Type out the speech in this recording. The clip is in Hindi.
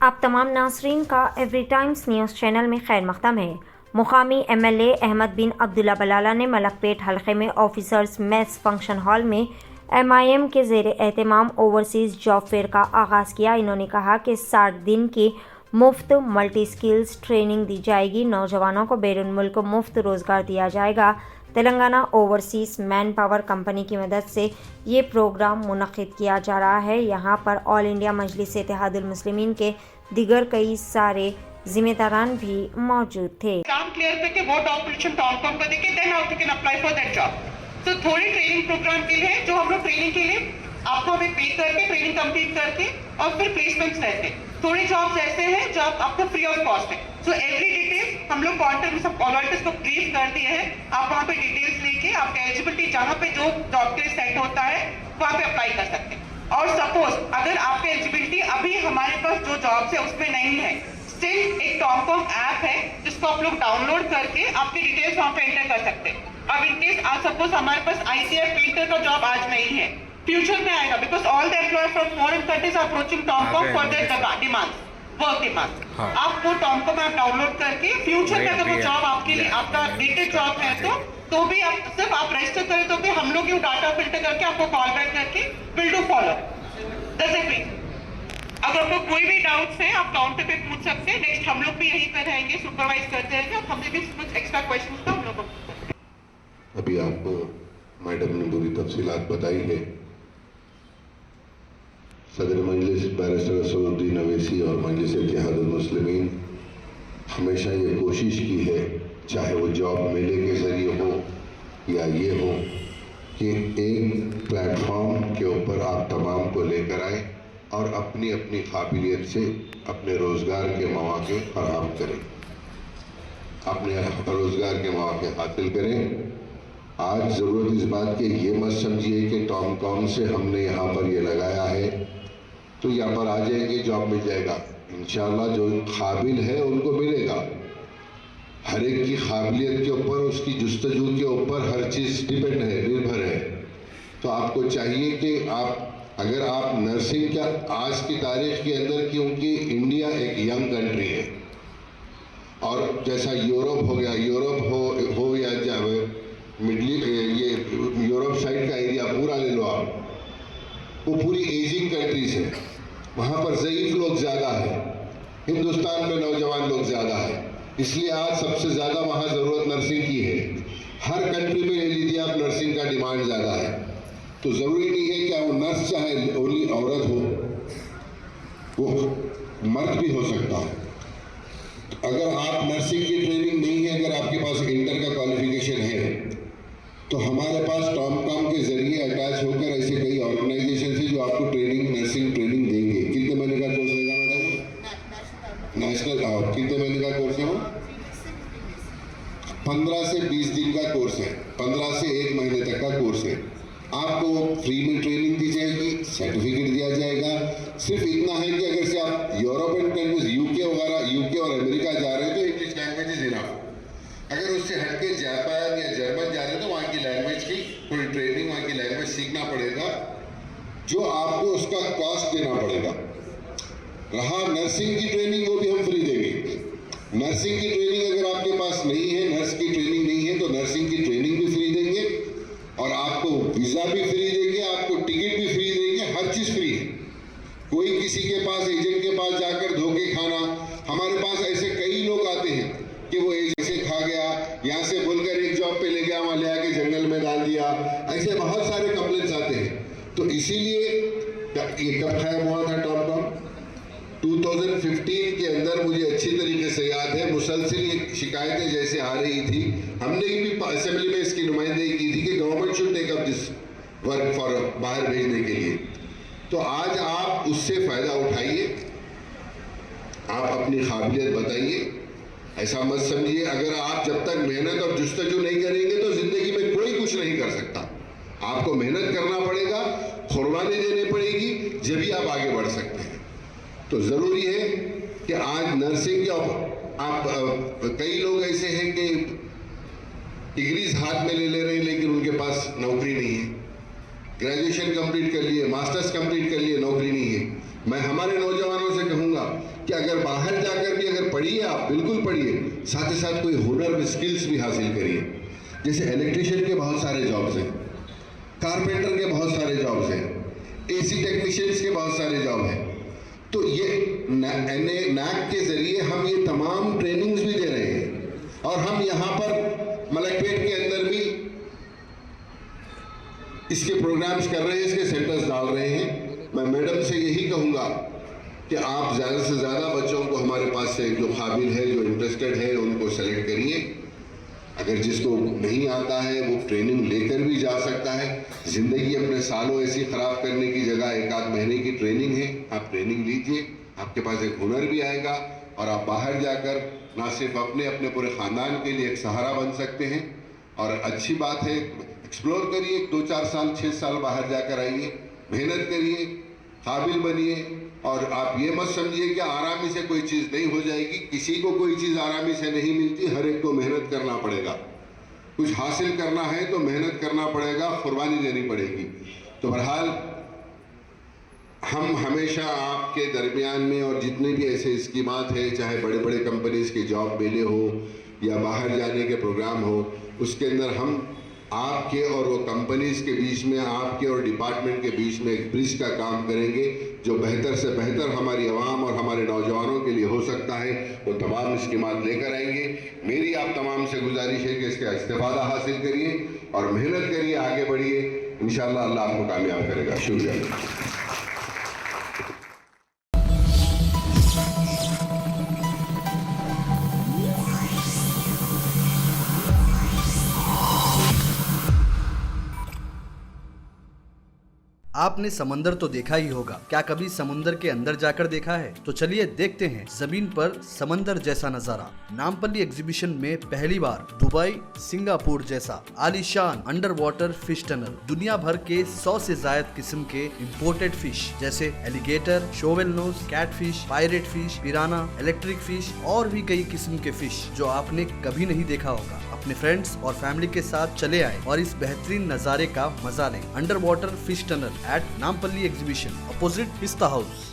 आप तमाम नाज़रीन का एवरी टाइम्स न्यूज़ चैनल में खैर मक़दम है। मुकामी MLA अहमद बिन अब्दुल्ला बलाला ने मलकपेट हल्के में ऑफिसर्स मेस फंक्शन हॉल में MIM के ज़ेर एहतमाम ओवरसीज़ जॉब फेयर का आगाज़ किया। इन्होंने कहा कि 60 दिन की मुफ्त मल्टी स्किल्स ट्रेनिंग दी जाएगी। नौजवानों को बैरून मुल्क मुफ्त रोज़गार दिया जाएगा। Telangana overseas man power company की मदद से ये प्रोग्राम मुनक़िद किया जा रहा है। यहाँ पर ऑल इंडिया मजलिस इत्तेहादुल मुस्लिमीन के दीगर कई सारे जिम्मेदारान भी मौजूद थे। काम क्लियर करके वो डॉक्यूमेंटेशन टॉलकॉम को देके then how you can apply for that job. तो थोड़ी ट्रेनिंग प्रोग्राम के लिए जो हम लोग ट्रेनिंग के लिए आपको हमें पे करके ट्रेनिंग कंप्लीट करके और फिर प्लेसमेंट्स रहते हैं। थोड़े जॉब्स ऐसे हैं जो आपको फ्री ऑफ कॉस्ट है। सो एवरी डिटेल हम लोग कॉन्टेक्ट में सब वॉलंटियर्स को ब्रीफ कर दिए हैं। आप वहाँ पे डिटेल्स लेके आपका एलिजिबिलिटी जहाँ पे जो जॉब के लिए सेट होता है वहाँ पे अप्लाई कर सकते हैं। और सपोज अगर आपका एलिजिबिलिटी अभी हमारे पास जो जॉब्स है उसमें नहीं है, स्टिल एक टॉमकॉम ऐप है जिसको आप लोग डाउनलोड करके आपकी डिटेल्स वहाँ पे एंटर कर सकते हैं। अब इनकेस आज सपोज हमारे पास ICF पेंटर का जॉब आज नहीं है, फ्यूचर में आएगा, because all the employer from foreign countries are approaching TOMCOM for their demand, work demand. आप वो टॉमकॉम ऐप डाउनलोड करके फ्यूचर में अगर वो जॉब आपके लिए आपका अपडेटेड जॉब है तो भी आप सिर्फ आप रजिस्टर करें तो भी हम लोग ये डाटा फिल्टर करके आपको कॉल बैक करके will do follow. Does it mean अगर आपको कोई भी डाउट्स है आप काउंटर पे पूछ सकते हैं। नेक्स्ट हम लोग भी यहीं पे रहेंगे, सुपरवाइज करते रहेंगे और हमें भी कुछ एक्स्ट्रा क्वेश्चंस तो हम लोग को। अभी आपको मैडम ने पूरी तफसीलात बताई है। सदर मजलिस बैरिस्टर असदुद्दीन अवैसी और मजलिस इत्तेहादुल मुस्लिमीन हमेशा ये कोशिश की है, चाहे वो जॉब मेले के ज़रिए हो या ये हो, कि एक प्लेटफॉर्म के ऊपर आप तमाम को लेकर आए और अपनी अपनी काबिलियत से अपने रोज़गार के मौके फराहम करें, अपने रोज़गार के मौके हासिल करें। आज ज़रूरत इस बात की ये मत समझिए कि टॉमकॉम से हमने यहाँ पर ये लगाया है तो यहाँ पर आ जाएंगे जॉब मिल जाएगा। इंशाअल्लाह जो काबिल है उनको मिलेगा। हर एक की काबिलियत के ऊपर, उसकी जुस्तजू के ऊपर हर चीज़ डिपेंड है, निर्भर है। तो आपको चाहिए कि अगर आप नर्सिंग का आज की तारीख के अंदर, क्योंकि इंडिया एक यंग कंट्री है और जैसा यूरोप हो गया, यूरोप हो या ये यूरोप साइड का एरिया पूरा ले लो आप, वो पूरी एजिंग कंट्रीज है, वहाँ पर ज़ईफ़ लोग ज़्यादा है। हिंदुस्तान में नौजवान लोग ज़्यादा है, इसलिए आज सबसे ज़्यादा वहाँ ज़रूरत नर्सिंग की है। हर कंट्री में ले लीजिए आप, नर्सिंग का डिमांड ज़्यादा है। तो ज़रूरी नहीं है कि वो नर्स चाहे ओनली औरत हो, वो मर्द भी हो सकता है। अगर आप नर्सिंग की ट्रेनिंग नहीं है, अगर आपके पास इंटर का क्वालिफिकेशन है, तो हमारे पास टॉमकॉम के ज़रिए अटैच होकर ऐसे कई ऑर्गेनाइजेशन है जो आपको नर्सिंग ट्रेनिंग देंगे। कितने महीने का कोर्स रहेगा मैडम? नेशनल कितने महीने का कोर्स है वो? 15 से 20 दिन का कोर्स है, 15 से 1 महीने तक का कोर्स है। आपको फ्री में ट्रेनिंग दी जाएगी, सर्टिफिकेट दिया जाएगा। सिर्फ इतना है कि अगर से आप यूरोपियन कंट्रीज यूके और अमेरिका जा रहे हैं तो इंग्लिश लैंग्वेज इज इनफ। अगर उससे हटके जापान या जर्मन जा रहे हैं तो वहाँ की लैंग्वेज की थोड़ी ट्रेनिंग, वहाँ की लैंग्वेज सीखना पड़ेगा, जो आपको उसका कॉस्ट देना पड़ेगा। रहा नर्सिंग की ट्रेनिंग, वो भी हम फ्री देंगे। नर्सिंग की ट्रेनिंग अगर आपके पास नहीं है, नर्स की ट्रेनिंग नहीं है, तो नर्सिंग की ट्रेनिंग भी फ्री देंगे और आपको वीज़ा भी फ्री देंगे, आपको टिकट भी फ्री देंगे, हर चीज़ फ्री है। कोई किसी के पास, एजेंट के पास जाकर धोखे खाना, हमारे पास ऐसे कई लोग आते हैं कि वो एजेंट से खा गया, यहाँ से बोलकर एक जॉब पे ले गया, वहाँ ले आके जंगल में डाल दिया, ऐसे बहुत सारे कंप्लेंट्स आते हैं। तो इसीलिए ये कब कायम हुआ था टॉमकॉम? 2015 के अंदर, मुझे अच्छी तरीके से याद है। मुसलसिल ये शिकायतें जैसे आ रही थी, हमने भी असेंबली में इसकी नुमाइंदगी की थी कि government should take up this work for बाहर भेजने के लिए। तो आज आप उससे फ़ायदा उठाइए, आप अपनी काबिलियत बताइए। ऐसा मत समझिए अगर आप जब तक मेहनत और जुस्तजू नहीं करेंगे तो ज़िंदगी में कोई कुछ नहीं कर सकता। आपको मेहनत करना पड़ेगा, कुर्बानी देनी पड़ेगी, जब भी आप आगे बढ़ सकते हैं। तो ज़रूरी है कि आज नर्सिंग के आप कई लोग ऐसे हैं कि डिग्रीज हाथ में ले रहे हैं लेकिन उनके पास नौकरी नहीं है। ग्रेजुएशन कंप्लीट कर लिए, मास्टर्स कंप्लीट कर लिए, नौकरी नहीं है। मैं हमारे नौजवानों से कहूँगा कि अगर बाहर जाकर भी अगर पढ़िए, आप बिल्कुल पढ़िए, साथ ही साथ कोई हुनर में स्किल्स भी हासिल करिए। जैसे इलेक्ट्रिशियन के बहुत सारे जॉब्स हैं, कारपेंटर के बहुत सारे जॉब्स हैं, एसी टेक्नीशियंस के बहुत सारे जॉब हैं। तो ये NAAC के जरिए हम ये तमाम ट्रेनिंग्स भी दे रहे हैं और हम यहाँ पर मलकपेट के अंदर भी इसके प्रोग्राम्स कर रहे हैं, इसके सेंटर्स डाल रहे हैं। मैं मैडम से यही कहूँगा कि आप ज़्यादा से ज़्यादा बच्चों को हमारे पास से जो काबिल है, जो इंटरेस्टेड है, उनको सेलेक्ट करिए। अगर जिसको नहीं आता है वो ट्रेनिंग लेकर भी जा सकता है। ज़िंदगी अपने सालों ऐसी ख़राब करने की जगह 1-8 महीने की ट्रेनिंग है, आप ट्रेनिंग लीजिए, आपके पास एक हुनर भी आएगा और आप बाहर जाकर ना सिर्फ अपने पूरे ख़ानदान के लिए एक सहारा बन सकते हैं। और अच्छी बात है, एक्सप्लोर करिए, 2-4 साल 6 साल बाहर जाकर आइए, मेहनत करिए, काबिल बनिए। और आप ये मत समझिए कि आरामी से कोई चीज़ नहीं हो जाएगी। किसी को कोई चीज़ आरामी से नहीं मिलती, हर एक को मेहनत करना पड़ेगा। कुछ हासिल करना है तो मेहनत करना पड़ेगा, कुर्बानी देनी पड़ेगी। तो बहरहाल हम हमेशा आपके दरमियान में, और जितने भी ऐसे स्कीमात हैं, चाहे बड़े बड़े कंपनीज के जॉब मेले हो या बाहर जाने के प्रोग्राम हो, उसके अंदर हम आपके और वो कंपनीज के बीच में, आपके और डिपार्टमेंट के बीच में एक ब्रिज का काम करेंगे, जो बेहतर से बेहतर हमारी आवाम और हमारे नौजवानों के लिए हो सकता है। वो तमाम स्कीमात लेकर आएंगे। मेरी आप तमाम से गुजारिश है कि इसका इस्तेफादा हासिल करिए और मेहनत करिए, आगे बढ़िए। इंशाअल्लाह अल्लाह आपको कामयाब करेगा। शुक्रिया। आपने समंदर तो देखा ही होगा, क्या कभी समुंदर के अंदर जाकर देखा है? तो चलिए देखते हैं जमीन पर समंदर जैसा नजारा। नामपल्ली एग्जीबिशन में पहली बार दुबई, सिंगापुर जैसा आलीशान अंडर वाटर फिश टनल, दुनिया भर के 100 से ज्यादा किस्म के इम्पोर्टेड फिश जैसे alligator, shovel nose, catfish, pirate fish, piranha, electric fish और भी कई किस्म के फिश जो आपने कभी नहीं देखा होगा। अपने फ्रेंड्स और फैमिली के साथ चले आए और इस बेहतरीन नजारे का मजा लें। Under water fish tunnel eight Nampally exhibition, opposite पिस्ता हाउस।